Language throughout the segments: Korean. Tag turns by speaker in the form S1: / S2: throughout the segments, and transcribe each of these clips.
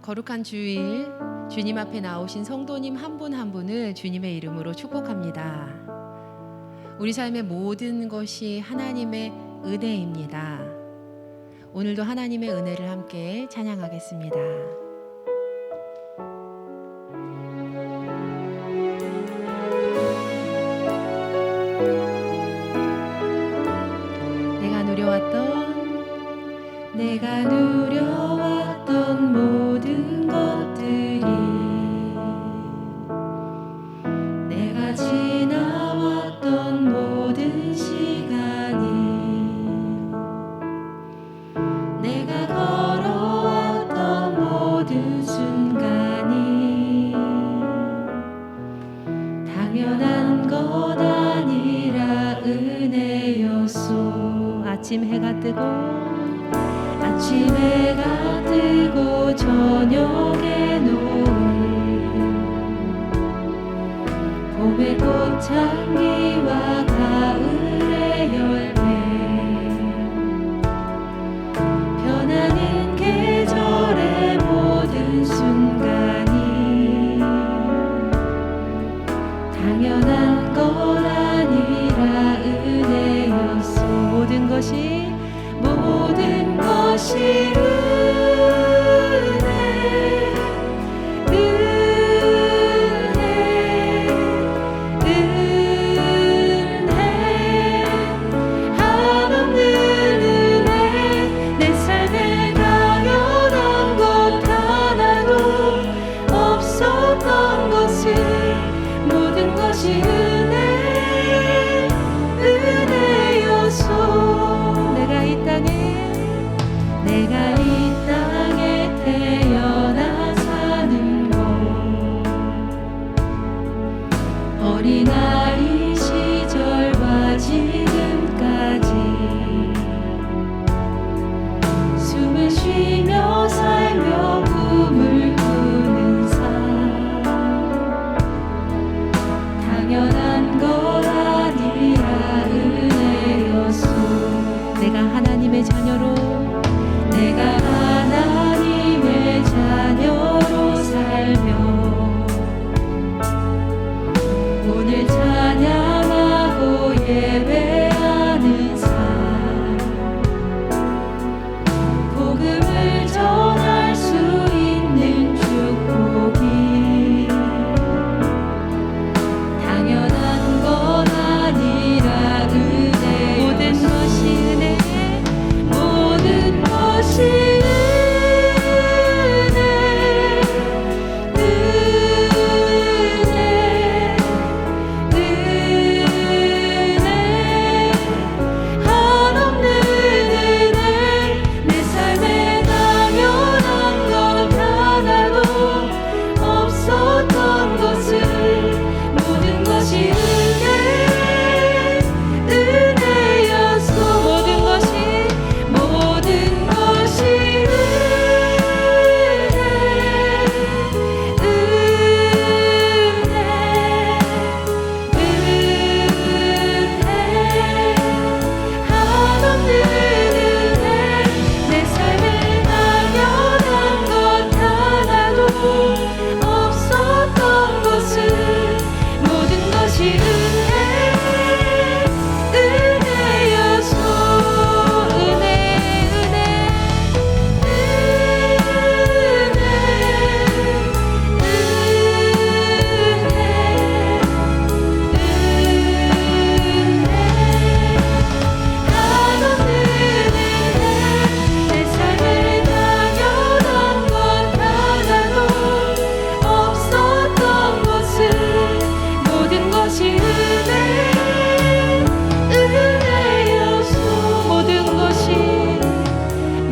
S1: 거룩한 주일, 주님 앞에 나오신 성도님 한 분 한 분을 주님의 이름으로 축복합니다. 우리 삶의 모든 것이 하나님의 은혜입니다. 오늘도 하나님의 은혜를 함께 찬양하겠습니다. 내가 누려왔던 모든 것들이, 내가 지나왔던 모든 시간이, 내가 걸어왔던 모든 순간이 당연한 것 아니라 은혜였소. 아침 해가 뜨고 저녁에 노을, 봄의 꽃향기와 가을의 열매, 변하는 계절의 모든 순간이 당연한 것 아니라 은혜였소. 모든 것이 어린아이 시절과 지금까지 숨을 쉬며 살며 꿈을 꾸는 삶, 당연한 것 아니라 은혜였소. 내가 하나님의 자녀로 살며 오늘 찬양하고 예배하는 삶, 복음을 전할 수 있는 축복이 당연한 것 아니라 은혜.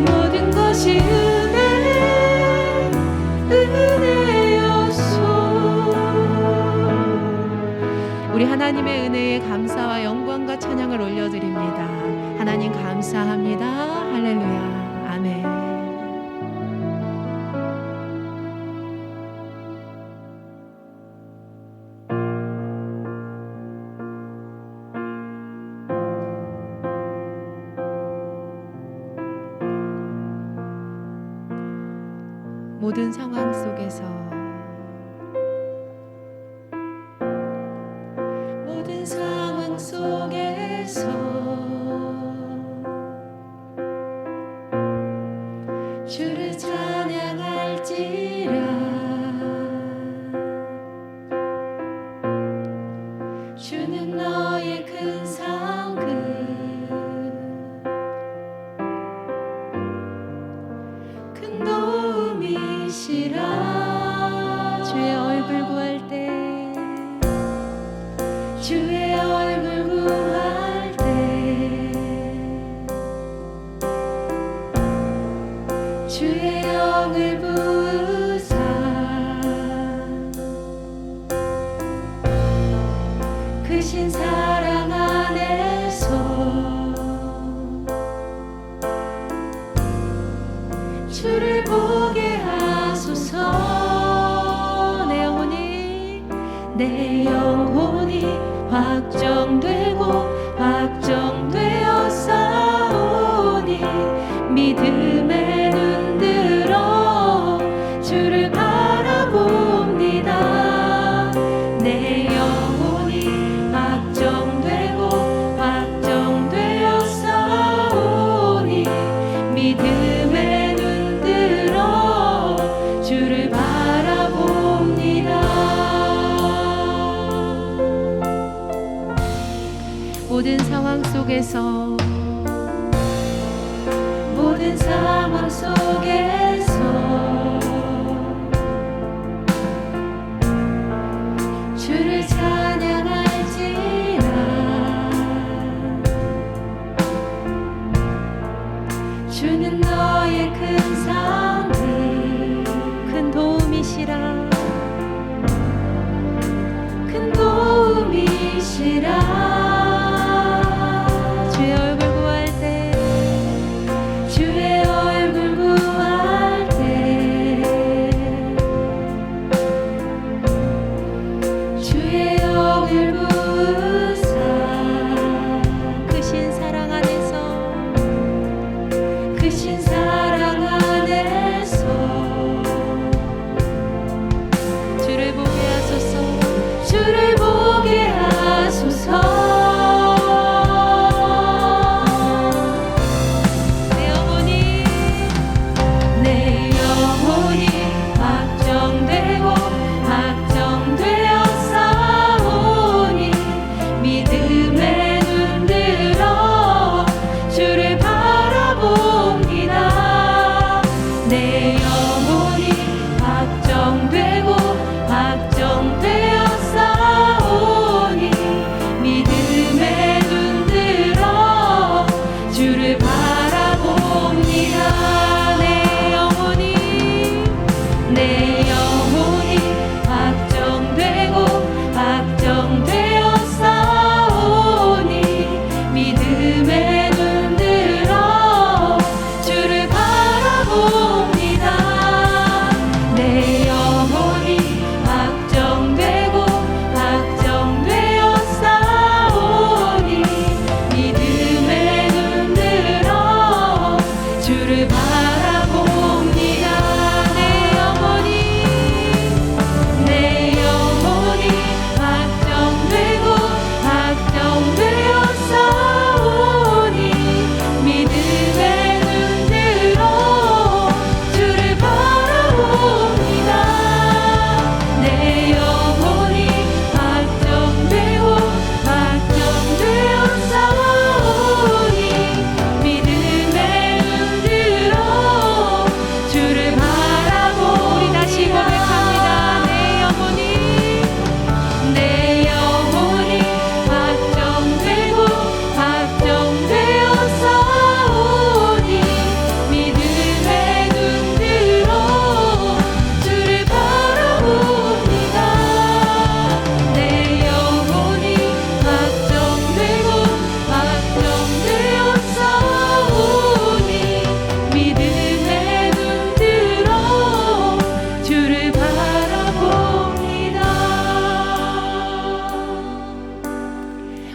S1: 모든 것이 우리 하나님의 은혜에 감사와 영광과 찬양을 올려드립니다. 하나님 감사합니다. 할렐루야. 아멘. 모든 상황 속에서 모든 상황 속에서 주를 찬양할지라. 주는 너의 큰 상급 큰 도움이시라. 주의 얼굴 구할 때 주의 얼굴 구할 때 주의 영을 부으사 크신 사랑 안에서 주를 보게 하소서. 내 영혼이 확정되고 확정되어 싸우니 믿음에 눈들어 주를 바라봅니다. 내 영혼이 확정되고 확정되어 싸우니 믿음에 눈들어 주를 바라봅니다. 모든 상황 속에서 모든 상황 속에서 주를 찬양할지라. 주는 너의 큰 상급 큰 도움이시라. 큰 도움이시라. 주의 얼굴 구할 때 주의 얼굴 구할 때 주의 영을 부으사 크신 사랑 안에서 크신 사랑 안에서 주를 보게 하소서. 주를 보게 하소서.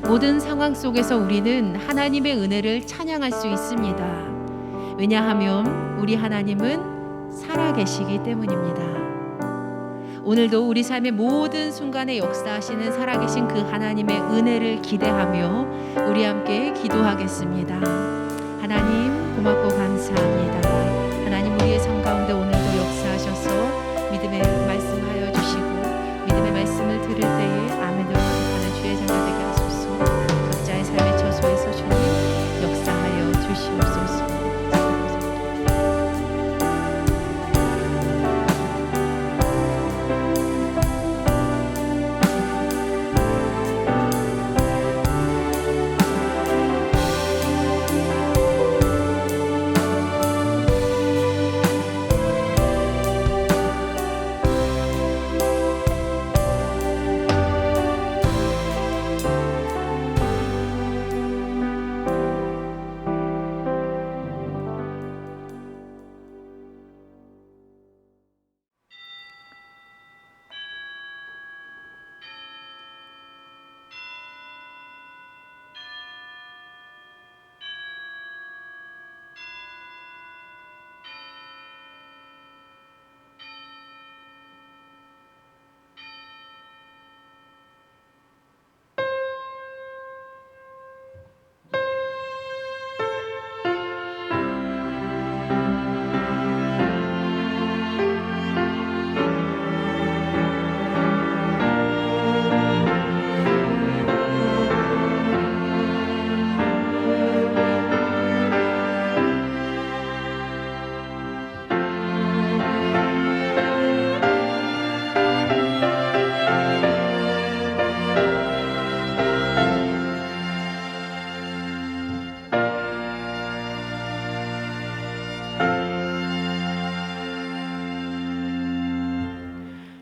S1: 모든 상황 속에서 우리는 하나님의 은혜를 찬양할 수 있습니다. 왜냐하면 우리 하나님은 살아계시기 때문입니다. 오늘도 우리 삶의 모든 순간에 역사하시는 살아계신 그 하나님의 은혜를 기대하며 우리 함께 기도하겠습니다. 하나님 고맙고 감사합니다. 하나님 우리의 삶 가운데 오늘도 역사하셔서 믿음의 말씀하여 주시고 믿음의 말씀을 들을 때에 아멘으로 대답하는 주의 자녀 되게 하소서. 각자의 삶의 처소에서 주님 역사하여 주시옵소서.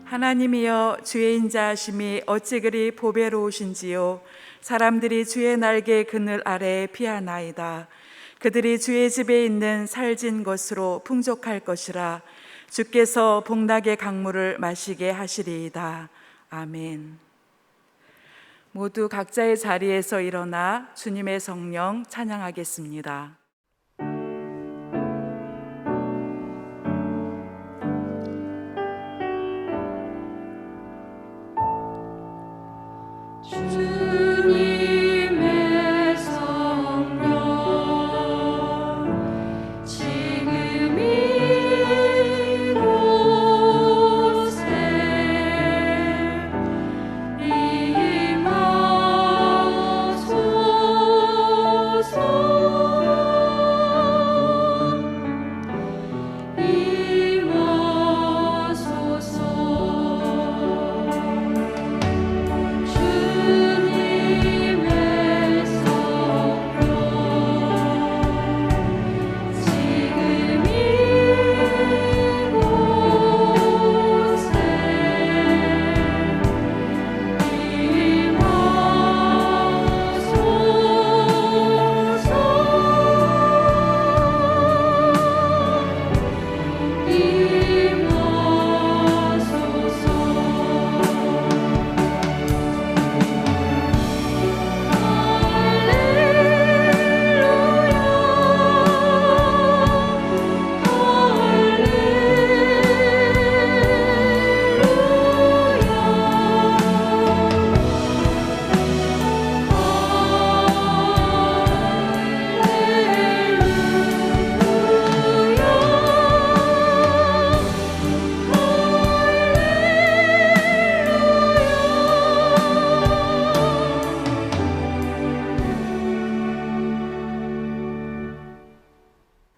S2: 하나님이여, 주의 인자하심이 어찌 그리 보배로우신지요. 사람들이 주의 날개 그늘 아래에 피하나이다. 그들이 주의 집에 있는 살진 것으로 풍족할 것이라. 주께서 복락의 강물을 마시게 하시리이다. 아멘. 모두 각자의 자리에서 일어나 주님의 성령 찬양하겠습니다.
S3: 주님의 성령 지금 이곳에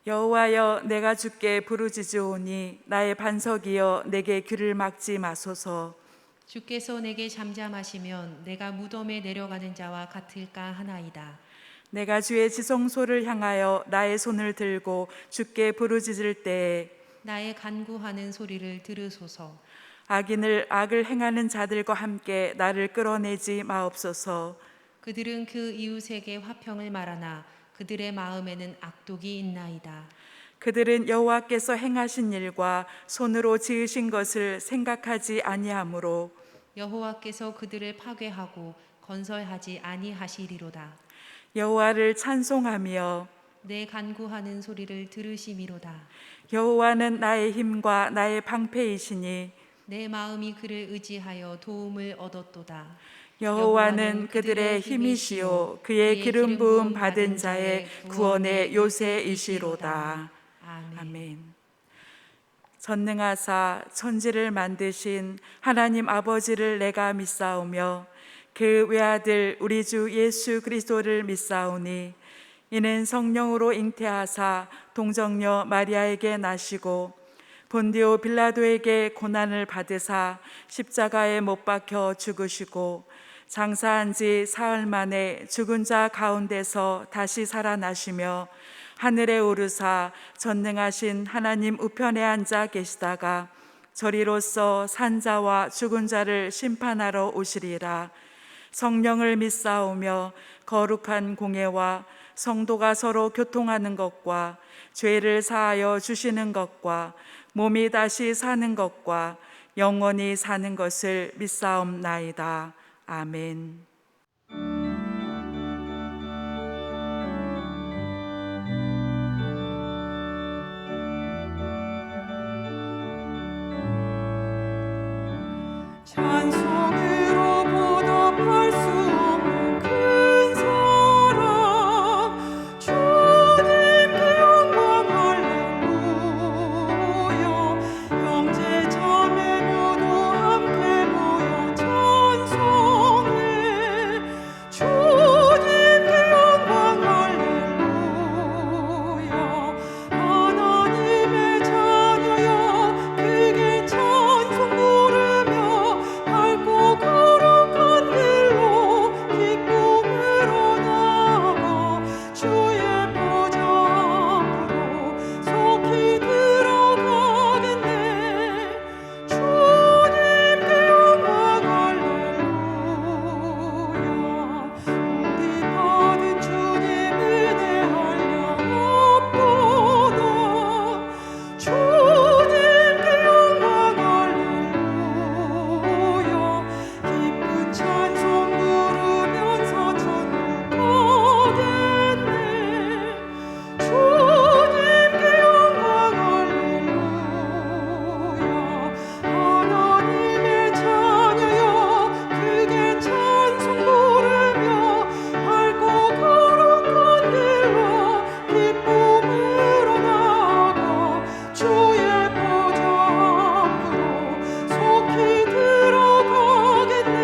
S2: 여호와여, 내가 주께 부르짖으오니 나의 반석이여 내게 귀를 막지 마소서.
S1: 주께서 내게 잠잠하시면 내가 무덤에 내려가는 자와 같을까 하나이다.
S2: 내가 주의 지성소를 향하여 나의 손을 들고 주께 부르짖을 때에
S1: 나의 간구하는 소리를 들으소서.
S2: 악을 행하는 자들과 함께 나를 끌어내지 마옵소서.
S1: 그들은 그 이웃에게 화평을 말하나 그들의 마음에는 악독이 있나이다.
S2: 그들은 여호와께서 행하신 일과 손으로 지으신 것을 생각하지 아니하므로
S1: 여호와께서 그들을 파괴하고 건설하지 아니하시리로다.
S2: 여호와를 찬송하며
S1: 내 간구하는 소리를 들으심이로다.
S2: 여호와는 나의 힘과 나의 방패이시니
S1: 내 마음이 그를 의지하여 도움을 얻었도다.
S2: 여호와는 그들의 힘이시요 그의 기름 부음 받은 자의 구원의 요새이시로다.
S1: 아멘.
S2: 아멘. 전능하사 천지를 만드신 하나님 아버지를 내가 믿사오며 그 외아들 우리 주 예수 그리스도를 믿사오니 이는 성령으로 잉태하사 동정녀 마리아에게 나시고 본디오 빌라도에게 고난을 받으사 십자가에 못 박혀 죽으시고 장사한 지 사흘 만에 죽은 자 가운데서 다시 살아나시며 하늘에 오르사 전능하신 하나님 우편에 앉아 계시다가 저리로서 산자와 죽은 자를 심판하러 오시리라. 성령을 믿사오며 거룩한 공예와 성도가 서로 교통하는 것과 죄를 사하여 주시는 것과 몸이 다시 사는 것과 영원히 사는 것을 믿사옵나이다. 아멘.
S3: 찬송으로 보답할 수 없는 큰 사랑 주님께 영광 할렐루야. 형제 자매 모두 함께 모여 찬송해 주님께 영광 할렐루야. 하나님의 자녀여 크게 찬송 부르며 밝고 거룩한 길로 기쁨으로 나아가 주의 보좌 앞으로 속히 들어가겠네. 주님께 영광 할렐루야. 우리 받은 주님 은혜 한량 없도다. 주님께 영광 할렐루야. 기쁜 찬송 부르면서 천국 가겠네. 주님께 영광 할렐루야. 하나님의 자녀여 크게 찬송 부르며 밝고 거룩한 길로 기쁨으로 나아가 주의 보좌 앞으로 속히 들어가겠네.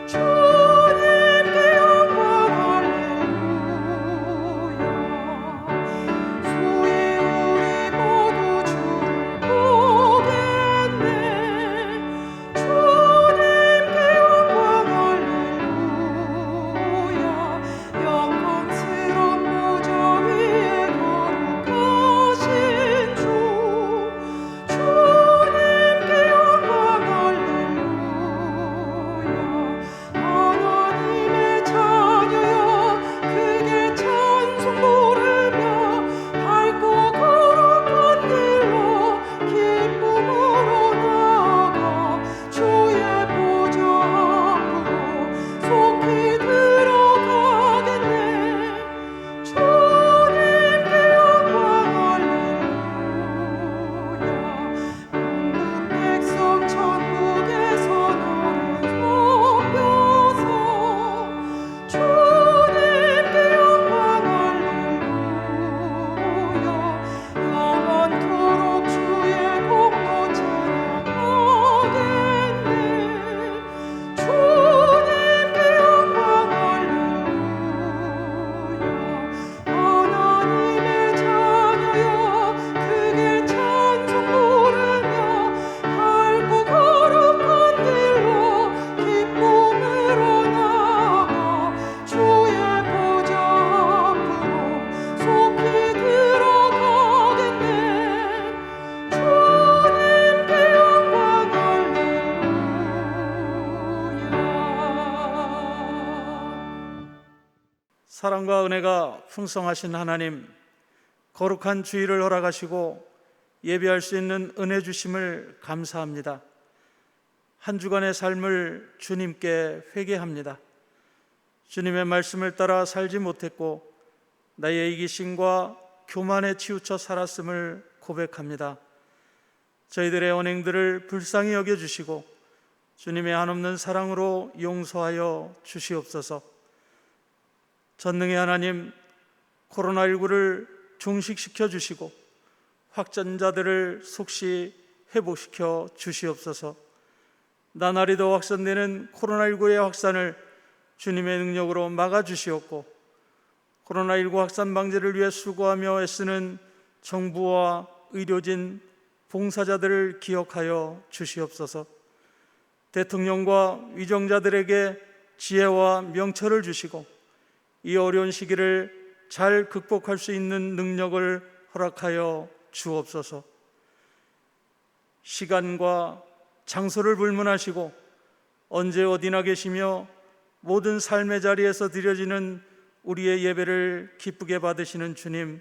S3: 주님께 영광 할렐루야. 수의 우리 모두 주를 보겠네. 주님께 영광 할렐루야. 영광스러운 보좌 위에 거룩하신 주 주님께 영광 할렐루야. 하나님의 자녀여 크게 찬송 부르며 밝고 거룩한 길로 기쁨으로 나아가 주의 보좌 앞으로 속히 들어가겠네. 주님께 영광 할렐루야. 만국 백성 천국에서 너를 높여서 주님께 영광 할렐루야. 영원토록 주의 공로 찬양하겠네. 주님께 영광 할렐루야. 하나님의 자녀여 크게 찬송 부르며 밝고 거룩한 길로 기쁨으로 나아가 주의 보좌 앞으로 속히 들어가겠네. 주님께 영광 할렐루야.
S4: 사랑과 은혜가 풍성하신 하나님, 거룩한 주일을 허락하시고 예배할 수 있는 은혜 주심을 감사합니다. 한 주간의 삶을 주님께 회개합니다. 주님의 말씀을 따라 살지 못했고 나의 이기심과 교만에 치우쳐 살았음을 고백합니다. 저희들의 언행들을 불쌍히 여겨주시고 주님의 한없는 사랑으로 용서하여 주시옵소서. 전능의 하나님, 코로나19를 종식시켜 주시고 확진자들을 속시 회복시켜 주시옵소서. 나날이도 확산되는 코로나19의 확산을 주님의 능력으로 막아주시옵고 코로나19 확산 방지를 위해 수고하며 애쓰는 정부와 의료진, 봉사자들을 기억하여 주시옵소서. 대통령과 위정자들에게 지혜와 명철을 주시고 이 어려운 시기를 잘 극복할 수 있는 능력을 허락하여 주옵소서. 시간과 장소를 불문하시고 언제 어디나 계시며 모든 삶의 자리에서 드려지는 우리의 예배를 기쁘게 받으시는 주님,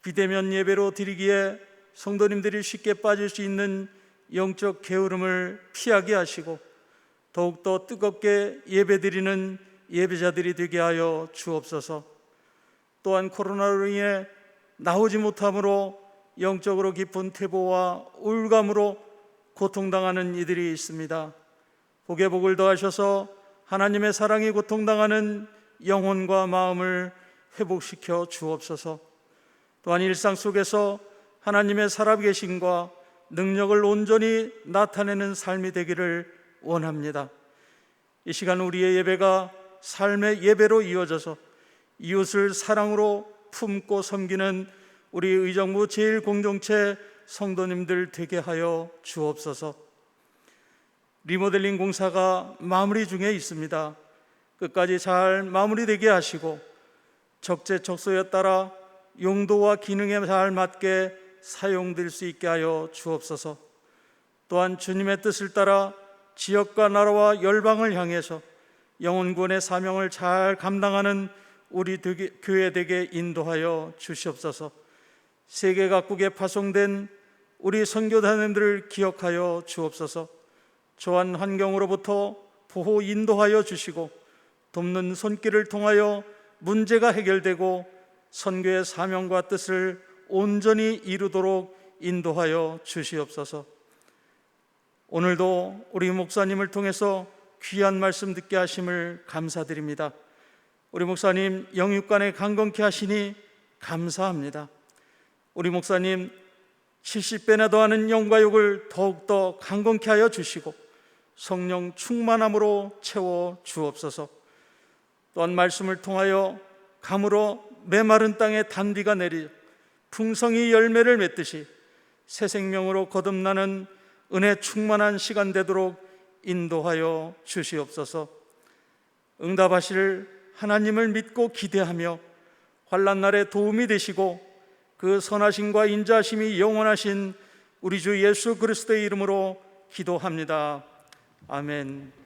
S4: 비대면 예배로 드리기에 성도님들이 쉽게 빠질 수 있는 영적 게으름을 피하게 하시고 더욱더 뜨겁게 예배드리는 예배자들이 되게 하여 주옵소서. 또한 코로나로 인해 나오지 못함으로 영적으로 깊은 퇴보와 우울감으로 고통당하는 이들이 있습니다. 복에 복을 더하셔서 하나님의 사랑이 고통당하는 영혼과 마음을 회복시켜 주옵소서. 또한 일상 속에서 하나님의 살아계심과 능력을 온전히 나타내는 삶이 되기를 원합니다. 이 시간 우리의 예배가 삶의 예배로 이어져서 이웃을 사랑으로 품고 섬기는 우리 의정부 제1공동체 성도님들 되게 하여 주옵소서. 리모델링 공사가 마무리 중에 있습니다. 끝까지 잘 마무리되게 하시고 적재적소에 따라 용도와 기능에 잘 맞게 사용될 수 있게 하여 주옵소서. 또한 주님의 뜻을 따라 지역과 나라와 열방을 향해서 영혼구원의 사명을 잘 감당하는 우리 교회 되게 인도하여 주시옵소서. 세계 각국에 파송된 우리 선교사님들을 기억하여 주옵소서. 조한 환경으로부터 보호 인도하여 주시고 돕는 손길을 통하여 문제가 해결되고 선교의 사명과 뜻을 온전히 이루도록 인도하여 주시옵소서. 오늘도 우리 목사님을 통해서 귀한 말씀 듣게 하심을 감사드립니다. 우리 목사님 영육간에 강건케 하시니 감사합니다. 우리 목사님 70배나 더하는 영과 욕을 더욱더 강건케 하여 주시고 성령 충만함으로 채워 주옵소서. 또한 말씀을 통하여 감으로 메마른 땅에 단비가 내리 풍성히 열매를 맺듯이 새 생명으로 거듭나는 은혜 충만한 시간 되도록 인도하여 주시옵소서. 응답하실 하나님을 믿고 기대하며 환난 날에 도움이 되시고 그 선하심과 인자하심이 영원하신 우리 주 예수 그리스도의 이름으로 기도합니다. 아멘.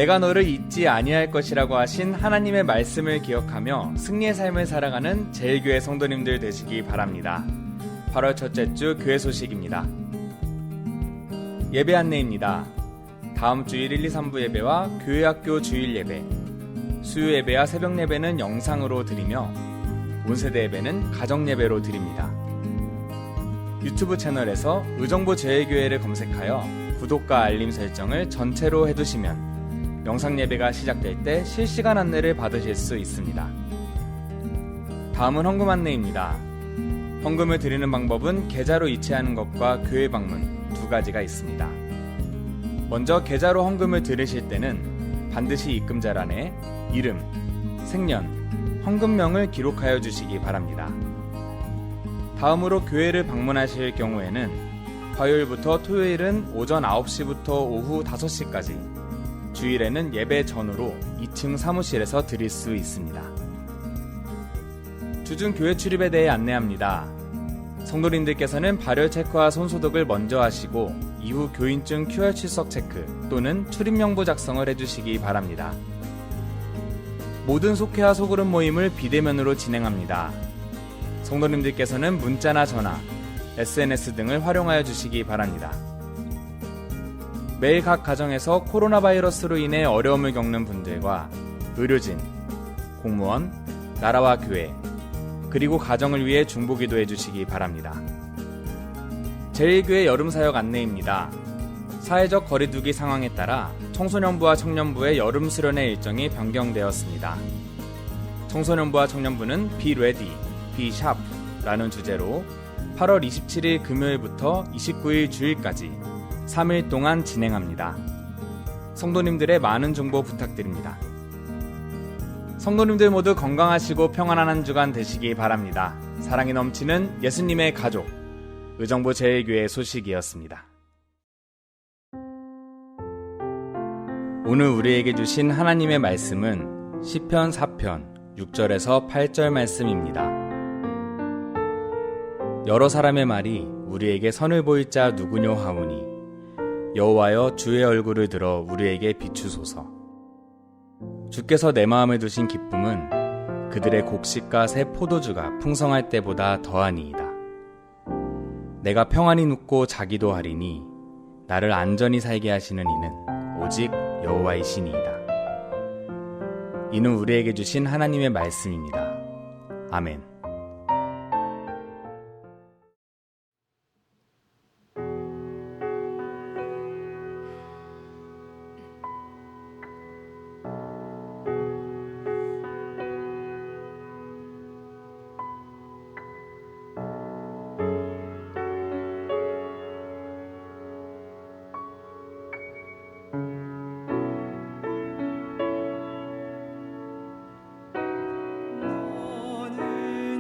S5: 내가 너를 잊지 아니할 것이라고 하신 하나님의 말씀을 기억하며 승리의 삶을 살아가는 제1교회 성도님들 되시기 바랍니다. 8월 첫째 주 교회 소식입니다. 예배 안내입니다. 다음 주일 1, 2, 3부 예배와 교회학교 주일 예배, 수요 예배와 새벽 예배는 영상으로 드리며 온세대 예배는 가정 예배로 드립니다. 유튜브 채널에서 의정부 제1교회를 검색하여 구독과 알림 설정을 전체로 해두시면 영상 예배가 시작될 때 실시간 안내를 받으실 수 있습니다. 다음은 헌금 안내입니다. 헌금을 드리는 방법은 계좌로 이체하는 것과 교회 방문 두 가지가 있습니다. 먼저 계좌로 헌금을 드리실 때는 반드시 입금자란에 이름, 생년, 헌금명을 기록하여 주시기 바랍니다. 다음으로 교회를 방문하실 경우에는 화요일부터 토요일은 오전 9시부터 오후 5시까지, 주일에는 예배 전후로 2층 사무실에서 드릴 수 있습니다. 주중 교회 출입에 대해 안내합니다. 성도님들께서는 발열 체크와 손소독을 먼저 하시고 이후 교인증 QR 출석 체크 또는 출입명부 작성을 해주시기 바랍니다. 모든 속회와 소그룹 모임을 비대면으로 진행합니다. 성도님들께서는 문자나 전화, SNS 등을 활용하여 주시기 바랍니다. 매일 각 가정에서 코로나 바이러스로 인해 어려움을 겪는 분들과 의료진, 공무원, 나라와 교회, 그리고 가정을 위해 중보기도해 주시기 바랍니다. 제1교회 여름사역 안내입니다. 사회적 거리두기 상황에 따라 청소년부와 청년부의 여름 수련회 일정이 변경되었습니다. 청소년부와 청년부는 Be Ready, Be Sharp 라는 주제로 8월 27일 금요일부터 29일 주일까지 3일 동안 진행합니다. 성도님들의 많은 정보 부탁드립니다. 성도님들 모두 건강하시고 평안한 한 주간 되시기 바랍니다. 사랑이 넘치는 예수님의 가족, 의정부 제1교회 소식이었습니다. 오늘 우리에게 주신 하나님의 말씀은 시편 4편 6절에서 8절 말씀입니다. 여러 사람의 말이 우리에게 선을 보일 자 누구뇨 하오니 여호와여 주의 얼굴을 들어 우리에게 비추소서. 주께서 내 마음에 두신 기쁨은 그들의 곡식과 새 포도주가 풍성할 때보다 더하니이다. 내가 평안히 눕고 자기도 하리니 나를 안전히 살게 하시는 이는 오직 여호와이시니이다. 이는 우리에게 주신 하나님의 말씀입니다. 아멘.
S3: 나는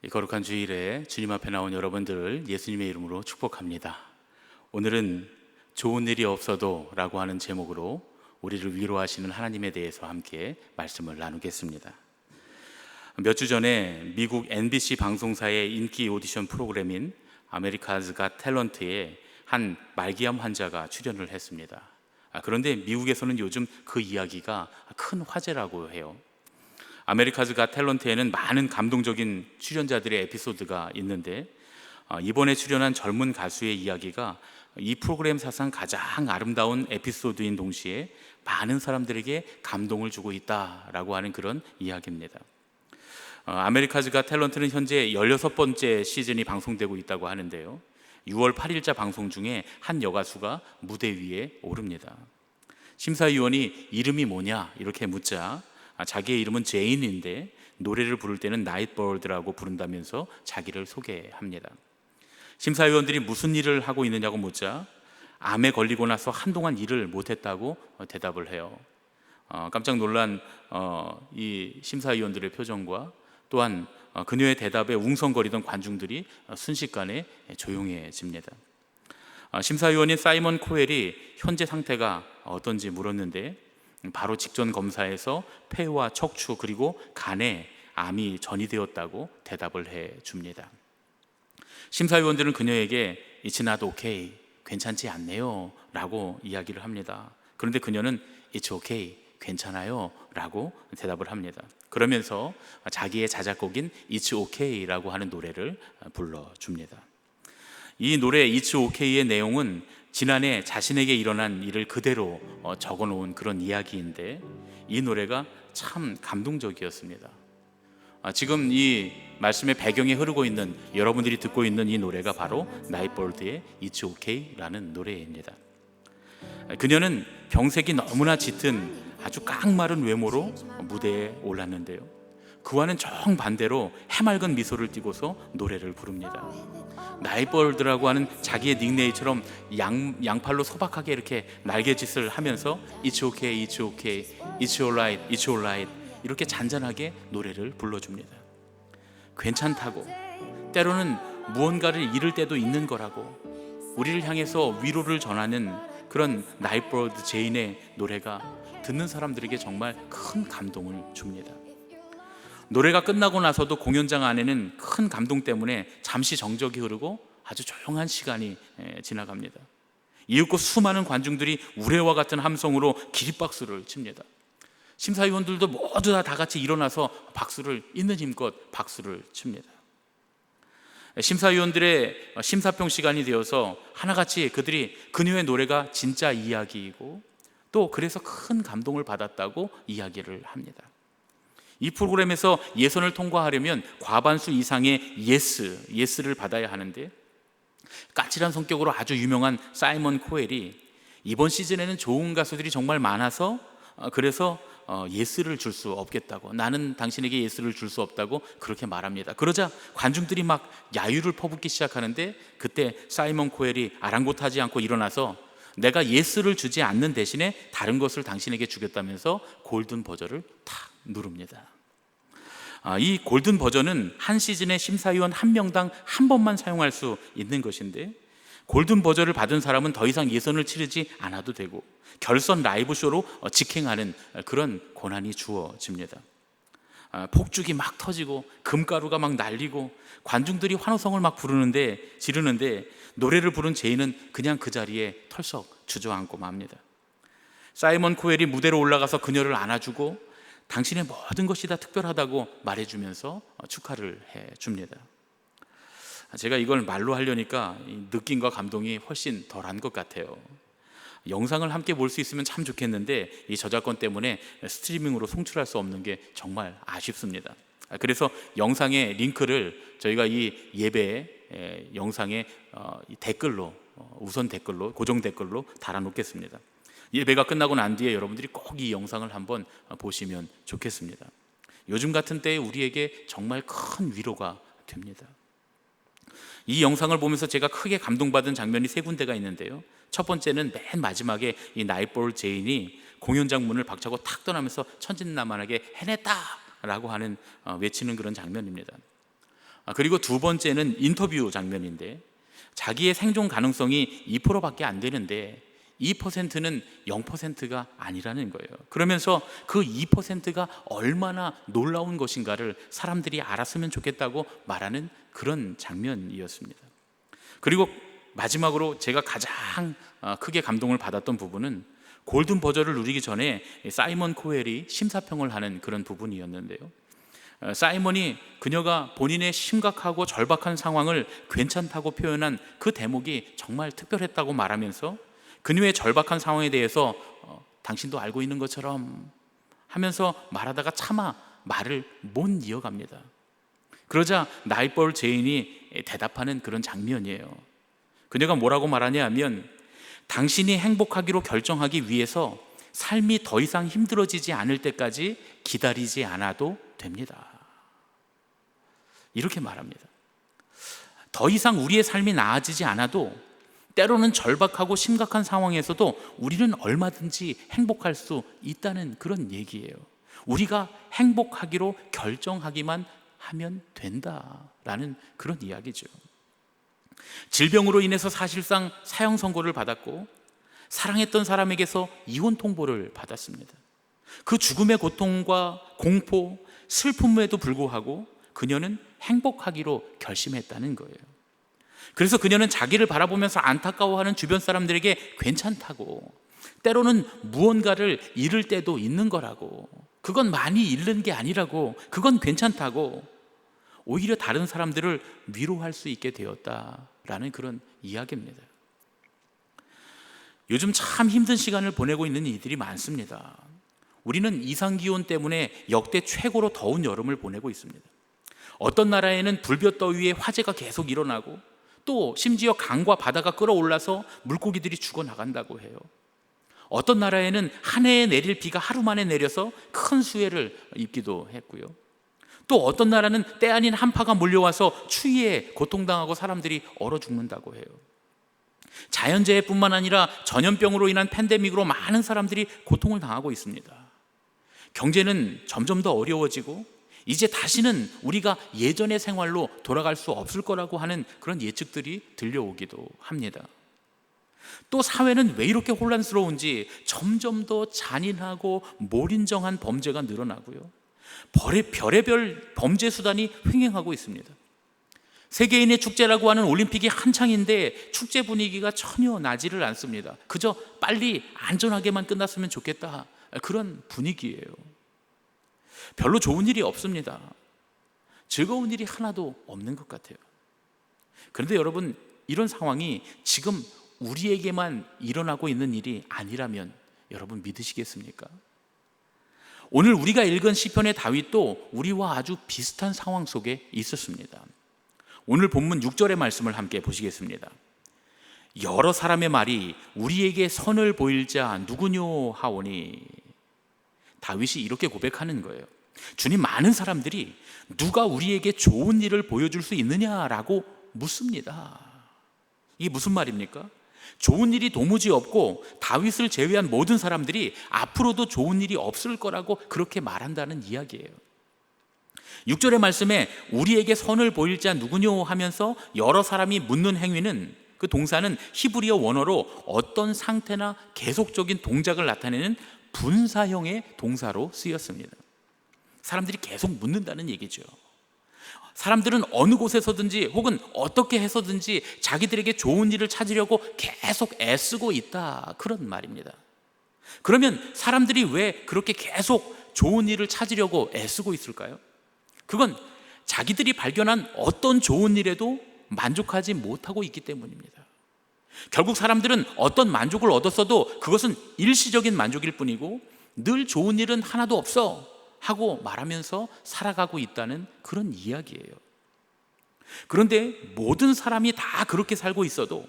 S6: 이 거룩한 주일에 주님 앞에 나온 여러분들을 예수님의 이름으로 축복합니다. 오늘은 좋은 일이 없어도 라고 하는 제목으로 우리를 위로하시는 하나님에 대해서 함께 말씀을 나누겠습니다. 몇 주 전에 미국 NBC 방송사의 인기 오디션 프로그램인 아메리카즈 갓 탤런트에 한 말기암 환자가 출연을 했습니다. 그런데 미국에서는 요즘 그 이야기가 큰 화제라고 해요. 아메리카즈 갓 탤런트에는 많은 감동적인 출연자들의 에피소드가 있는데 이번에 출연한 젊은 가수의 이야기가 이 프로그램 사상 가장 아름다운 에피소드인 동시에 많은 사람들에게 감동을 주고 있다라고 하는 그런 이야기입니다. 아메리카즈 갓 탤런트는 현재 16번째 시즌이 방송되고 있다고 하는데요, 6월 8일자 방송 중에 한 여가수가 무대 위에 오릅니다. 심사위원이 이름이 뭐냐 이렇게 묻자 자기의 이름은 제인인데 노래를 부를 때는 나이트버드라고 부른다면서 자기를 소개합니다. 심사위원들이 무슨 일을 하고 있느냐고 묻자 암에 걸리고 나서 한동안 일을 못했다고 대답을 해요. 깜짝 놀란 이 심사위원들의 표정과 또한 그녀의 대답에 웅성거리던 관중들이 순식간에 조용해집니다. 심사위원인 사이먼 코엘이 현재 상태가 어떤지 물었는데 바로 직전 검사에서 폐와 척추 그리고 간에 암이 전이되었다고 대답을 해줍니다. 심사위원들은 그녀에게 It's not okay, 괜찮지 않네요 라고 이야기를 합니다. 그런데 그녀는 It's okay, 괜찮아요 라고 대답을 합니다. 그러면서 자기의 자작곡인 It's okay 라고 하는 노래를 불러줍니다. 이 노래 It's okay의 내용은 지난해 자신에게 일어난 일을 그대로 적어놓은 그런 이야기인데 이 노래가 참 감동적이었습니다. 지금 이 말씀의 배경에 흐르고 있는, 여러분들이 듣고 있는 이 노래가 바로 나이트버드의 It's okay라는 노래입니다. 그녀는 병색이 너무나 짙은 아주 깡마른 외모로 무대에 올랐는데요, 그와는 정반대로 해맑은 미소를 띠고서 노래를 부릅니다. 나이트버드라고 하는 자기의 닉네임처럼 양팔로 소박하게 이렇게 날개짓을 하면서 It's okay, it's okay, it's alright, it's alright 이렇게 잔잔하게 노래를 불러줍니다. 괜찮다고, 때로는 무언가를 잃을 때도 있는 거라고 우리를 향해서 위로를 전하는 그런 나이트버드 제인의 노래가 듣는 사람들에게 정말 큰 감동을 줍니다. 노래가 끝나고 나서도 공연장 안에는 큰 감동 때문에 잠시 정적이 흐르고 아주 조용한 시간이 지나갑니다. 이윽고 수많은 관중들이 우레와 같은 함성으로 기립박수를 칩니다. 심사위원들도 모두 다 같이 일어나서 박수를 있는 힘껏 박수를 칩니다. 심사위원들의 심사평 시간이 되어서 하나같이 그들이 그녀의 노래가 진짜 이야기이고 또 그래서 큰 감동을 받았다고 이야기를 합니다. 이 프로그램에서 예선을 통과하려면 과반수 이상의 예스를 받아야 하는데 까칠한 성격으로 아주 유명한 사이먼 코엘이 이번 시즌에는 좋은 가수들이 정말 많아서 그래서 예스를 줄 수 없겠다고, 나는 당신에게 예스를 줄 수 없다고 그렇게 말합니다. 그러자 관중들이 막 야유를 퍼붓기 시작하는데 그때 사이먼 코엘이 아랑곳하지 않고 일어나서 내가 예스를 주지 않는 대신에 다른 것을 당신에게 주겠다면서 골든 버전을 탁 누릅니다. 이 골든 버전은 한 시즌에 심사위원 한 명당 한 번만 사용할 수 있는 것인데 골든 버전을 받은 사람은 더 이상 예선을 치르지 않아도 되고 결선 라이브 쇼로 직행하는 그런 권한이 주어집니다. 폭죽이 막 터지고 금가루가 막 날리고 관중들이 환호성을 막 지르는데 노래를 부른 제인은 그냥 그 자리에 털썩 주저앉고 맙니다. 사이먼 코엘이 무대로 올라가서 그녀를 안아주고 당신의 모든 것이 다 특별하다고 말해주면서 축하를 해줍니다. 제가 이걸 말로 하려니까 느낌과 감동이 훨씬 덜한 것 같아요. 영상을 함께 볼 수 있으면 참 좋겠는데 이 저작권 때문에 스트리밍으로 송출할 수 없는 게 정말 아쉽습니다. 그래서 영상의 링크를 저희가 이 예배 영상의 댓글로, 우선 댓글로, 고정 댓글로 달아놓겠습니다. 예배가 끝나고 난 뒤에 여러분들이 꼭 이 영상을 한번 보시면 좋겠습니다. 요즘 같은 때에 우리에게 정말 큰 위로가 됩니다. 이 영상을 보면서 제가 크게 감동받은 장면이 세 군데가 있는데요, 첫 번째는 맨 마지막에 이 나이트버드 제인이 공연장 문을 박차고 탁 떠나면서 천진난만하게 해냈다 라고 하는 외치는 그런 장면입니다. 그리고 두 번째는 인터뷰 장면인데 자기의 생존 가능성이 2%밖에 안 되는데 2%는 0%가 아니라는 거예요. 그러면서 그 2%가 얼마나 놀라운 것인가를 사람들이 알았으면 좋겠다고 말하는 그런 장면이었습니다. 그리고 마지막으로 제가 가장 크게 감동을 받았던 부분은 골든 버저를 누리기 전에 사이먼 코웰이 심사평을 하는 그런 부분이었는데요. 사이먼이 그녀가 본인의 심각하고 절박한 상황을 괜찮다고 표현한 그 대목이 정말 특별했다고 말하면서 그녀의 절박한 상황에 대해서 당신도 알고 있는 것처럼 하면서 말하다가 차마 말을 못 이어갑니다. 그러자 나이벌 제인이 대답하는 그런 장면이에요. 그녀가 뭐라고 말하냐 하면 당신이 행복하기로 결정하기 위해서 삶이 더 이상 힘들어지지 않을 때까지 기다리지 않아도 됩니다. 이렇게 말합니다. 더 이상 우리의 삶이 나아지지 않아도 때로는 절박하고 심각한 상황에서도 우리는 얼마든지 행복할 수 있다는 그런 얘기예요. 우리가 행복하기로 결정하기만 하면 된다라는 그런 이야기죠. 질병으로 인해서 사실상 사형 선고를 받았고 사랑했던 사람에게서 이혼 통보를 받았습니다. 그 죽음의 고통과 공포, 슬픔에도 불구하고 그녀는 행복하기로 결심했다는 거예요. 그래서 그녀는 자기를 바라보면서 안타까워하는 주변 사람들에게 괜찮다고, 때로는 무언가를 잃을 때도 있는 거라고, 그건 많이 잃는 게 아니라고, 그건 괜찮다고 오히려 다른 사람들을 위로할 수 있게 되었다라는 그런 이야기입니다. 요즘 참 힘든 시간을 보내고 있는 이들이 많습니다. 우리는 이상기온 때문에 역대 최고로 더운 여름을 보내고 있습니다. 어떤 나라에는 불볕더위에 화재가 계속 일어나고 또 심지어 강과 바다가 끓어올라서 물고기들이 죽어나간다고 해요. 어떤 나라에는 한 해에 내릴 비가 하루 만에 내려서 큰 수해를 입기도 했고요. 또 어떤 나라는 때 아닌 한파가 몰려와서 추위에 고통당하고 사람들이 얼어 죽는다고 해요. 자연재해뿐만 아니라 전염병으로 인한 팬데믹으로 많은 사람들이 고통을 당하고 있습니다. 경제는 점점 더 어려워지고 이제 다시는 우리가 예전의 생활로 돌아갈 수 없을 거라고 하는 그런 예측들이 들려오기도 합니다. 또 사회는 왜 이렇게 혼란스러운지 점점 더 잔인하고 몰인정한 범죄가 늘어나고요. 별의별 범죄 수단이 횡행하고 있습니다. 세계인의 축제라고 하는 올림픽이 한창인데 축제 분위기가 전혀 나지를 않습니다. 그저 빨리 안전하게만 끝났으면 좋겠다, 그런 분위기예요. 별로 좋은 일이 없습니다. 즐거운 일이 하나도 없는 것 같아요. 그런데 여러분, 이런 상황이 지금 우리에게만 일어나고 있는 일이 아니라면 여러분 믿으시겠습니까? 오늘 우리가 읽은 시편의 다윗도 우리와 아주 비슷한 상황 속에 있었습니다. 오늘 본문 6절의 말씀을 함께 보시겠습니다. 여러 사람의 말이 우리에게 선을 보일 자 누구뇨 하오니, 다윗이 이렇게 고백하는 거예요. 주님, 많은 사람들이 누가 우리에게 좋은 일을 보여줄 수 있느냐라고 묻습니다. 이게 무슨 말입니까? 좋은 일이 도무지 없고 다윗을 제외한 모든 사람들이 앞으로도 좋은 일이 없을 거라고 그렇게 말한다는 이야기예요. 6절의 말씀에 우리에게 선을 보일 자 누구뇨 하면서 여러 사람이 묻는 행위는, 그 동사는 히브리어 원어로 어떤 상태나 계속적인 동작을 나타내는 분사형의 동사로 쓰였습니다. 사람들이 계속 묻는다는 얘기죠. 사람들은 어느 곳에서든지 혹은 어떻게 해서든지 자기들에게 좋은 일을 찾으려고 계속 애쓰고 있다, 그런 말입니다. 그러면 사람들이 왜 그렇게 계속 좋은 일을 찾으려고 애쓰고 있을까요? 그건 자기들이 발견한 어떤 좋은 일에도 만족하지 못하고 있기 때문입니다. 결국 사람들은 어떤 만족을 얻었어도 그것은 일시적인 만족일 뿐이고 늘 좋은 일은 하나도 없어 하고 말하면서 살아가고 있다는 그런 이야기예요. 그런데 모든 사람이 다 그렇게 살고 있어도,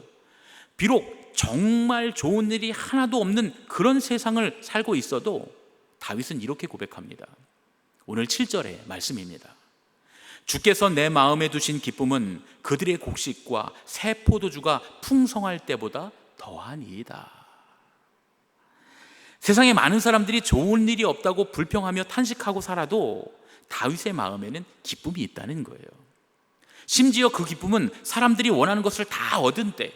S6: 비록 정말 좋은 일이 하나도 없는 그런 세상을 살고 있어도 다윗은 이렇게 고백합니다. 오늘 7절의 말씀입니다. 주께서 내 마음에 두신 기쁨은 그들의 곡식과 새 포도주가 풍성할 때보다 더하니이다. 세상에 많은 사람들이 좋은 일이 없다고 불평하며 탄식하고 살아도 다윗의 마음에는 기쁨이 있다는 거예요. 심지어 그 기쁨은 사람들이 원하는 것을 다 얻은 때,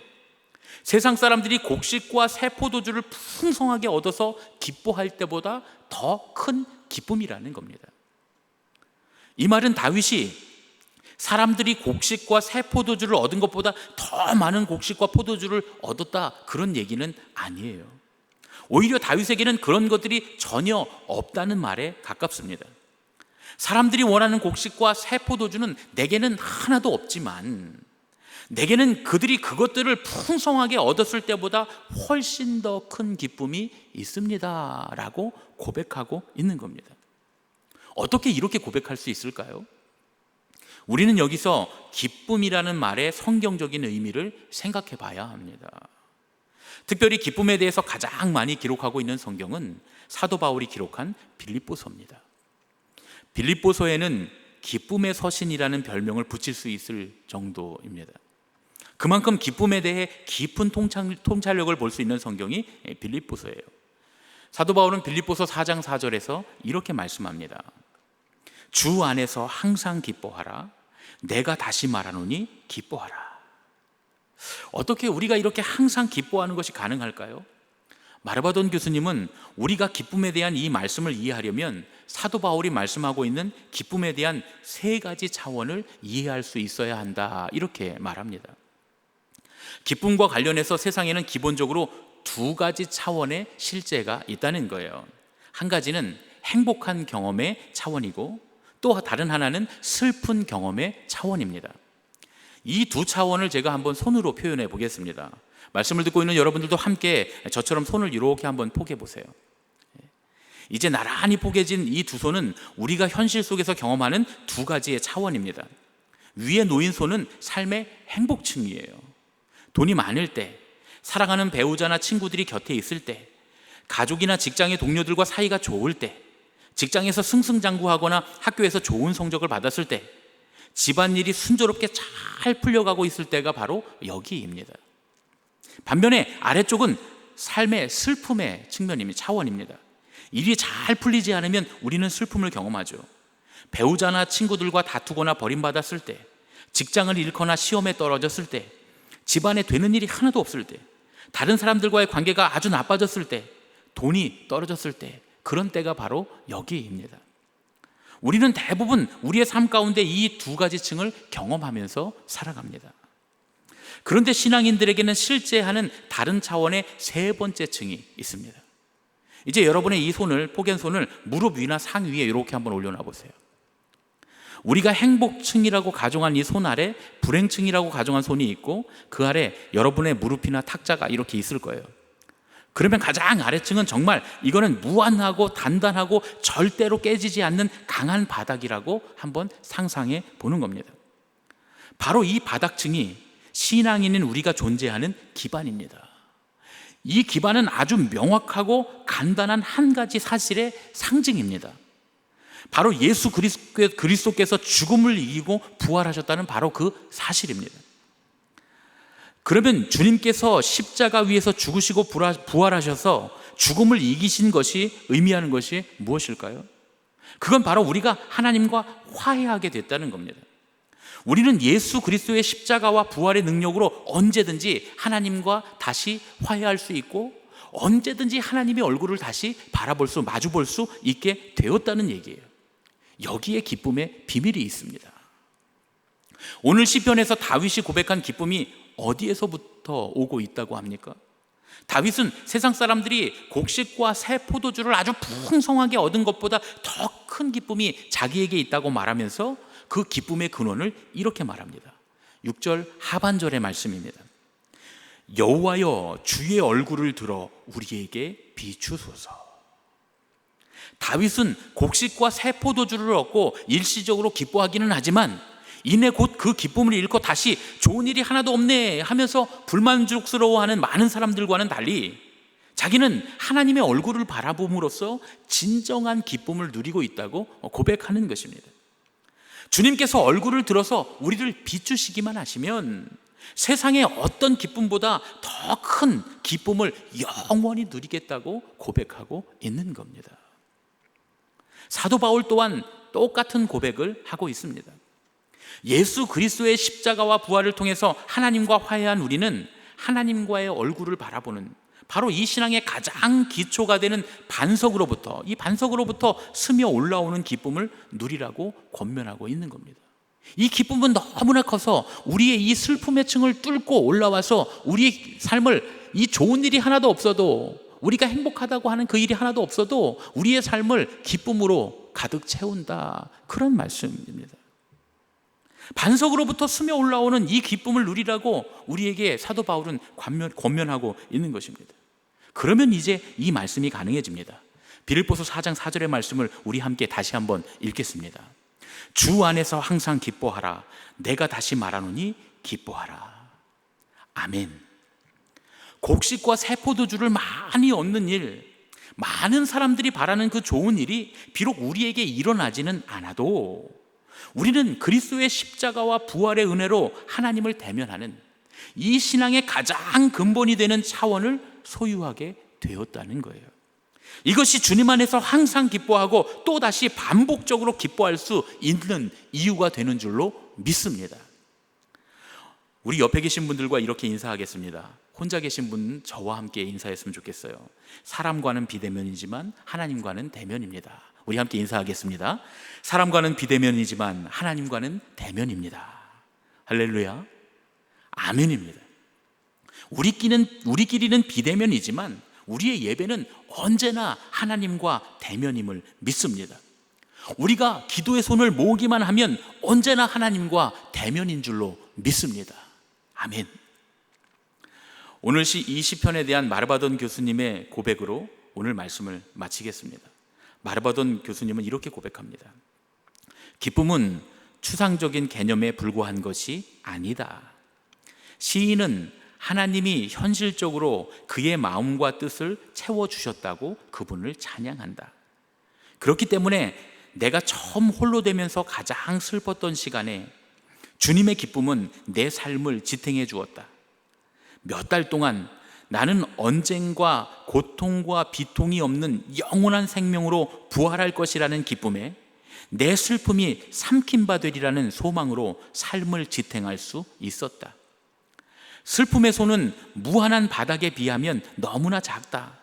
S6: 세상 사람들이 곡식과 새 포도주를 풍성하게 얻어서 기뻐할 때보다 더 큰 기쁨이라는 겁니다. 이 말은 다윗이 사람들이 곡식과 새 포도주를 얻은 것보다 더 많은 곡식과 포도주를 얻었다, 그런 얘기는 아니에요. 오히려 다윗에게는 그런 것들이 전혀 없다는 말에 가깝습니다. 사람들이 원하는 곡식과 새 포도주는 내게는 하나도 없지만 내게는 그들이 그것들을 풍성하게 얻었을 때보다 훨씬 더 큰 기쁨이 있습니다 라고 고백하고 있는 겁니다. 어떻게 이렇게 고백할 수 있을까요? 우리는 여기서 기쁨이라는 말의 성경적인 의미를 생각해 봐야 합니다. 특별히 기쁨에 대해서 가장 많이 기록하고 있는 성경은 사도 바울이 기록한 빌립보서입니다. 빌립보서에는 기쁨의 서신이라는 별명을 붙일 수 있을 정도입니다. 그만큼 기쁨에 대해 깊은 통찰력을 볼 수 있는 성경이 빌립보서예요. 사도 바울은 빌립보서 4장 4절에서 이렇게 말씀합니다. 주 안에서 항상 기뻐하라. 내가 다시 말하노니 기뻐하라. 어떻게 우리가 이렇게 항상 기뻐하는 것이 가능할까요? 마르바돈 교수님은 우리가 기쁨에 대한 이 말씀을 이해하려면 사도 바울이 말씀하고 있는 기쁨에 대한 3가지 차원을 이해할 수 있어야 한다, 이렇게 말합니다. 기쁨과 관련해서 세상에는 기본적으로 2가지 차원의 실제가 있다는 거예요. 한 가지는 행복한 경험의 차원이고 또 다른 하나는 슬픈 경험의 차원입니다. 이 2 차원을 제가 한번 손으로 표현해 보겠습니다. 말씀을 듣고 있는 여러분들도 함께 저처럼 손을 이렇게 한번 포개 보세요. 이제 나란히 포개진 이 2 손은 우리가 현실 속에서 경험하는 2가지의 차원입니다. 위에 놓인 손은 삶의 행복층이에요. 돈이 많을 때, 사랑하는 배우자나 친구들이 곁에 있을 때, 가족이나 직장의 동료들과 사이가 좋을 때, 직장에서 승승장구하거나 학교에서 좋은 성적을 받았을 때, 집안일이 순조롭게 잘 풀려가고 있을 때가 바로 여기입니다. 반면에 아래쪽은 삶의 슬픔의 측면입니다. 차원입니다. 일이 잘 풀리지 않으면 우리는 슬픔을 경험하죠. 배우자나 친구들과 다투거나 버림받았을 때, 직장을 잃거나 시험에 떨어졌을 때, 집안에 되는 일이 하나도 없을 때, 다른 사람들과의 관계가 아주 나빠졌을 때, 돈이 떨어졌을 때, 그런 때가 바로 여기입니다. 우리는 대부분 우리의 삶 가운데 이 2가지 층을 경험하면서 살아갑니다. 그런데 신앙인들에게는 실제하는 다른 차원의 3번째 층이 있습니다. 이제 여러분의 이 손을, 포갠 손을 무릎 위나 상 위에 이렇게 한번 올려놔 보세요. 우리가 행복층이라고 가정한 이 손 아래 불행층이라고 가정한 손이 있고 그 아래 여러분의 무릎이나 탁자가 이렇게 있을 거예요. 그러면 가장 아래층은 정말 이거는 무한하고 단단하고 절대로 깨지지 않는 강한 바닥이라고 한번 상상해 보는 겁니다. 바로 이 바닥층이 신앙인인 우리가 존재하는 기반입니다. 이 기반은 아주 명확하고 간단한 한 가지 사실의 상징입니다. 바로 예수 그리스도께서 죽음을 이기고 부활하셨다는 바로 그 사실입니다. 그러면 주님께서 십자가 위에서 죽으시고 부활하셔서 죽음을 이기신 것이 의미하는 것이 무엇일까요? 그건 바로 우리가 하나님과 화해하게 됐다는 겁니다. 우리는 예수 그리스도의 십자가와 부활의 능력으로 언제든지 하나님과 다시 화해할 수 있고 언제든지 하나님의 얼굴을 다시 마주 볼 수 있게 되었다는 얘기예요. 여기에 기쁨의 비밀이 있습니다. 오늘 시편에서 다윗이 고백한 기쁨이 어디에서부터 오고 있다고 합니까? 다윗은 세상 사람들이 곡식과 새 포도주를 아주 풍성하게 얻은 것보다 더 큰 기쁨이 자기에게 있다고 말하면서 그 기쁨의 근원을 이렇게 말합니다. 6절 하반절의 말씀입니다. 여호와여 주의 얼굴을 들어 우리에게 비추소서. 다윗은 곡식과 새 포도주를 얻고 일시적으로 기뻐하기는 하지만 이내 곧 그 기쁨을 잃고 다시 좋은 일이 하나도 없네 하면서 불만족스러워하는 많은 사람들과는 달리 자기는 하나님의 얼굴을 바라봄으로써 진정한 기쁨을 누리고 있다고 고백하는 것입니다. 주님께서 얼굴을 들어서 우리를 비추시기만 하시면 세상의 어떤 기쁨보다 더 큰 기쁨을 영원히 누리겠다고 고백하고 있는 겁니다. 사도 바울 또한 똑같은 고백을 하고 있습니다. 예수 그리스도의 십자가와 부활을 통해서 하나님과 화해한 우리는 하나님과의 얼굴을 바라보는 바로 이 신앙의 가장 기초가 되는 반석으로부터, 이 반석으로부터 스며 올라오는 기쁨을 누리라고 권면하고 있는 겁니다. 이 기쁨은 너무나 커서 우리의 이 슬픔의 층을 뚫고 올라와서 우리의 삶을, 이 좋은 일이 하나도 없어도, 우리가 행복하다고 하는 그 일이 하나도 없어도 우리의 삶을 기쁨으로 가득 채운다, 그런 말씀입니다. 반석으로부터 스며 올라오는 이 기쁨을 누리라고 우리에게 사도 바울은 권면하고 있는 것입니다. 그러면 이제 이 말씀이 가능해집니다. 빌립보서 4장 4절의 말씀을 우리 함께 다시 한번 읽겠습니다. 주 안에서 항상 기뻐하라. 내가 다시 말하노니 기뻐하라. 아멘. 곡식과 새 포도주를 많이 얻는 일, 많은 사람들이 바라는 그 좋은 일이 비록 우리에게 일어나지는 않아도 우리는 그리스도의 십자가와 부활의 은혜로 하나님을 대면하는 이 신앙의 가장 근본이 되는 차원을 소유하게 되었다는 거예요. 이것이 주님 안에서 항상 기뻐하고 또다시 반복적으로 기뻐할 수 있는 이유가 되는 줄로 믿습니다. 우리 옆에 계신 분들과 이렇게 인사하겠습니다. 혼자 계신 분은 저와 함께 인사했으면 좋겠어요. 사람과는 비대면이지만 하나님과는 대면입니다. 우리 함께 인사하겠습니다. 사람과는 비대면이지만 하나님과는 대면입니다. 할렐루야. 아멘입니다. 우리끼리는 비대면이지만 우리의 예배는 언제나 하나님과 대면임을 믿습니다. 우리가 기도의 손을 모으기만 하면 언제나 하나님과 대면인 줄로 믿습니다. 아멘. 오늘 이 시편에 대한 마르바돈 교수님의 고백으로 오늘 말씀을 마치겠습니다. 마르바돈 교수님은 이렇게 고백합니다. 기쁨은 추상적인 개념에 불과한 것이 아니다. 시인은 하나님이 현실적으로 그의 마음과 뜻을 채워주셨다고 그분을 찬양한다. 그렇기 때문에 내가 처음 홀로 되면서 가장 슬펐던 시간에 주님의 기쁨은 내 삶을 지탱해 주었다. 몇 달 동안 나는 언젠가 고통과 비통이 없는 영원한 생명으로 부활할 것이라는 기쁨에 내 슬픔이 삼킨 바 되리라는 소망으로 삶을 지탱할 수 있었다. 슬픔의 손은 무한한 바닥에 비하면 너무나 작다.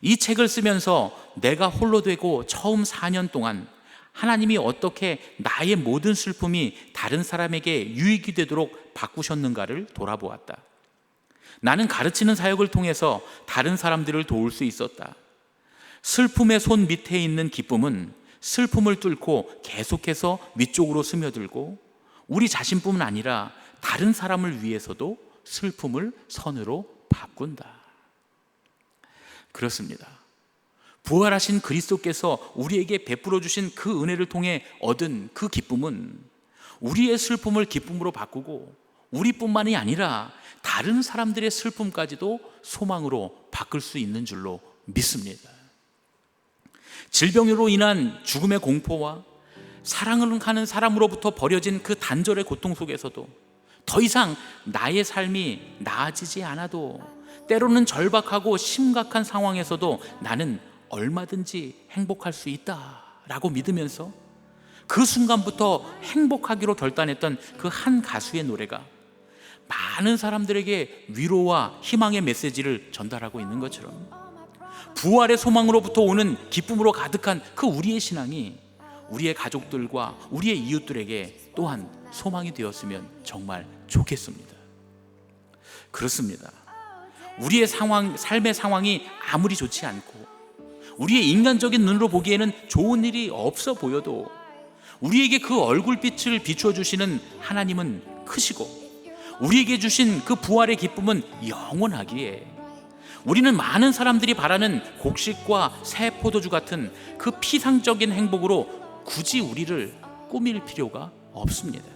S6: 이 책을 쓰면서 내가 홀로 되고 처음 4년 동안 하나님이 어떻게 나의 모든 슬픔이 다른 사람에게 유익이 되도록 바꾸셨는가를 돌아보았다. 나는 가르치는 사역을 통해서 다른 사람들을 도울 수 있었다. 슬픔의 손 밑에 있는 기쁨은 슬픔을 뚫고 계속해서 위쪽으로 스며들고 우리 자신뿐만 아니라 다른 사람을 위해서도 슬픔을 선으로 바꾼다. 그렇습니다. 부활하신 그리스도께서 우리에게 베풀어 주신 그 은혜를 통해 얻은 그 기쁨은 우리의 슬픔을 기쁨으로 바꾸고 우리뿐만이 아니라 다른 사람들의 슬픔까지도 소망으로 바꿀 수 있는 줄로 믿습니다. 질병으로 인한 죽음의 공포와 사랑을 하는 사람으로부터 버려진 그 단절의 고통 속에서도 더 이상 나의 삶이 나아지지 않아도 때로는 절박하고 심각한 상황에서도 나는 얼마든지 행복할 수 있다라고 믿으면서 그 순간부터 행복하기로 결단했던 그 한 가수의 노래가 많은 사람들에게 위로와 희망의 메시지를 전달하고 있는 것처럼 부활의 소망으로부터 오는 기쁨으로 가득한 그 우리의 신앙이 우리의 가족들과 우리의 이웃들에게 또한 소망이 되었으면 정말 좋겠습니다. 그렇습니다. 우리의 삶의 상황이 아무리 좋지 않고 우리의 인간적인 눈으로 보기에는 좋은 일이 없어 보여도 우리에게 그 얼굴빛을 비춰주시는 하나님은 크시고 우리에게 주신 그 부활의 기쁨은 영원하기에 우리는 많은 사람들이 바라는 곡식과 새 포도주 같은 그 피상적인 행복으로 굳이 우리를 꾸밀 필요가 없습니다.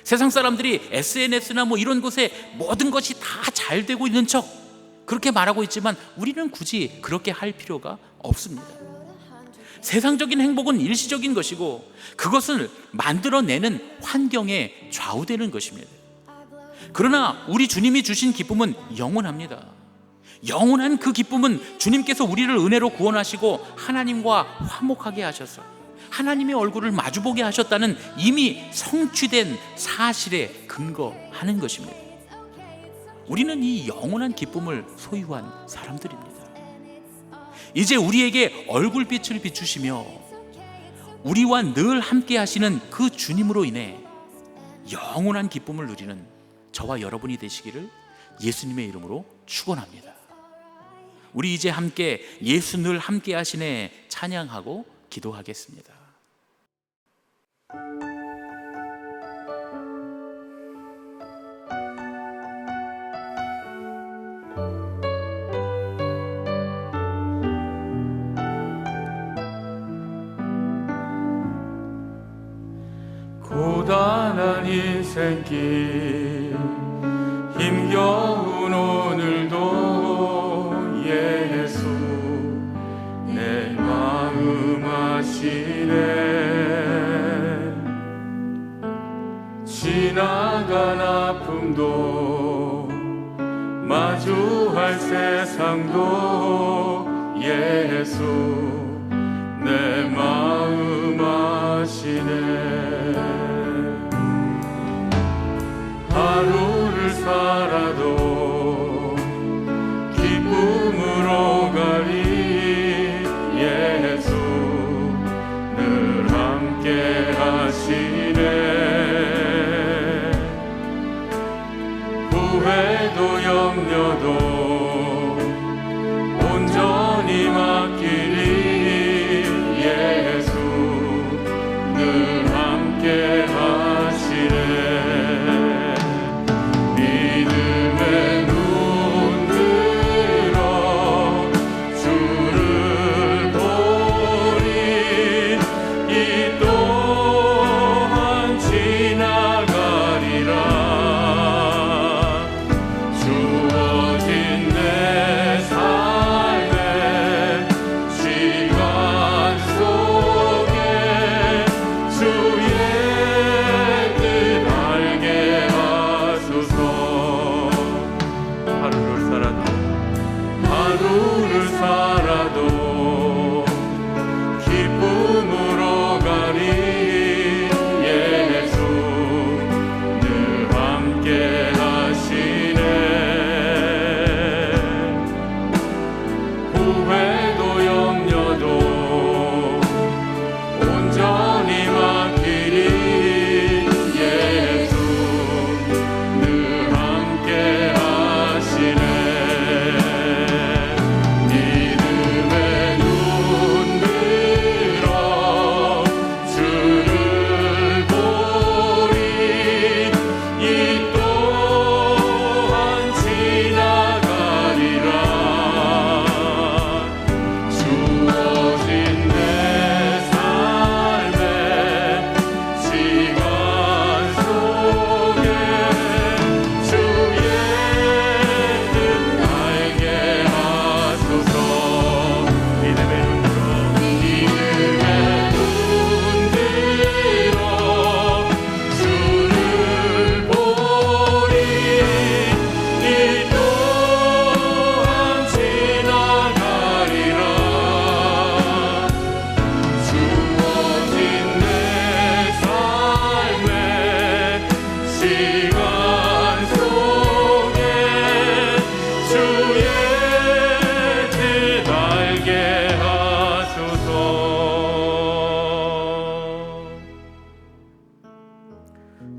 S6: 세상 사람들이 SNS나 이런 곳에 모든 것이 다 잘 되고 있는 척 그렇게 말하고 있지만 우리는 굳이 그렇게 할 필요가 없습니다. 세상적인 행복은 일시적인 것이고 그것을 만들어내는 환경에 좌우되는 것입니다. 그러나 우리 주님이 주신 기쁨은 영원합니다. 영원한 그 기쁨은 주님께서 우리를 은혜로 구원하시고 하나님과 화목하게 하셔서 하나님의 얼굴을 마주보게 하셨다는 이미 성취된 사실에 근거하는 것입니다. 우리는 이 영원한 기쁨을 소유한 사람들입니다. 이제 우리에게 얼굴빛을 비추시며 우리와 늘 함께 하시는 그 주님으로 인해 영원한 기쁨을 누리는 저와 여러분이 되시기를 예수님의 이름으로 축원합니다. 우리 이제 함께 예수 늘 함께 하시네 찬양하고 기도하겠습니다.
S3: 고단한 인생길 힘겨운 오늘도 예수 내 마음 아시네. 지나간 아픔도 마주할 세상도 예수 내 마음 아시네. 하루를 살아도 기쁨으로 가리 예수 늘 함께 하시네. 후회도 염려도 온전히 맡기리 예수 늘 함께 하시네.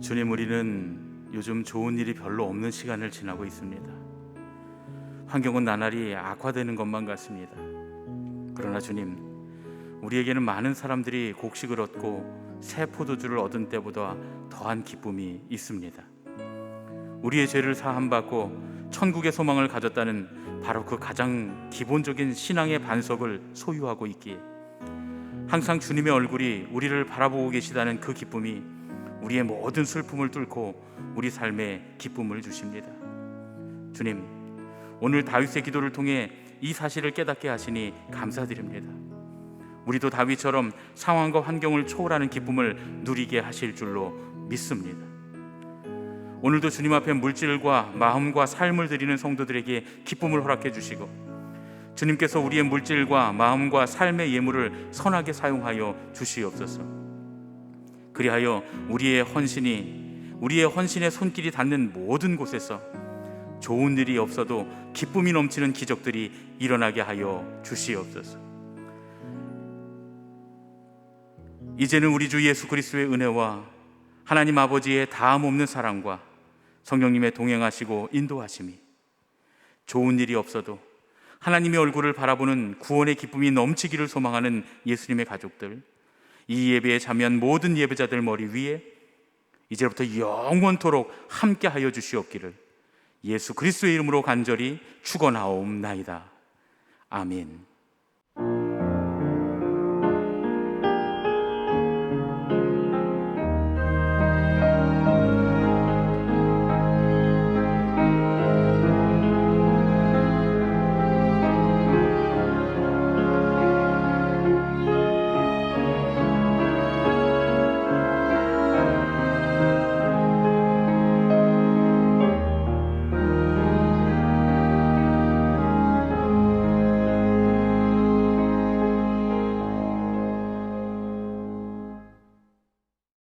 S6: 주님, 우리는 요즘 좋은 일이 별로 없는 시간을 지나고 있습니다. 환경은 나날이 악화되는 것만 같습니다. 그러나 주님, 우리에게는 많은 사람들이 곡식을 얻고 새 포도주를 얻은 때보다 더한 기쁨이 있습니다. 우리의 죄를 사함받고 천국의 소망을 가졌다는 바로 그 가장 기본적인 신앙의 반석을 소유하고 있기에 항상 주님의 얼굴이 우리를 바라보고 계시다는 그 기쁨이 우리의 모든 슬픔을 뚫고 우리 삶에 기쁨을 주십니다. 주님, 오늘 다윗의 기도를 통해 이 사실을 깨닫게 하시니 감사드립니다. 우리도 다윗처럼 상황과 환경을 초월하는 기쁨을 누리게 하실 줄로 믿습니다. 오늘도 주님 앞에 물질과 마음과 삶을 드리는 성도들에게 기쁨을 허락해 주시고, 주님께서 우리의 물질과 마음과 삶의 예물을 선하게 사용하여 주시옵소서. 그리하여 우리의 헌신의 손길이 닿는 모든 곳에서 좋은 일이 없어도 기쁨이 넘치는 기적들이 일어나게 하여 주시옵소서. 이제는 우리 주 예수 그리스도의 은혜와 하나님 아버지의 다함 없는 사랑과 성령님의 동행하시고 인도하심이, 좋은 일이 없어도 하나님의 얼굴을 바라보는 구원의 기쁨이 넘치기를 소망하는 예수님의 가족들, 이 예배에 참여한 모든 예배자들 머리 위에 이제부터 영원토록 함께하여 주시옵기를 예수 그리스도의 이름으로 간절히 축원하옵나이다. 아멘.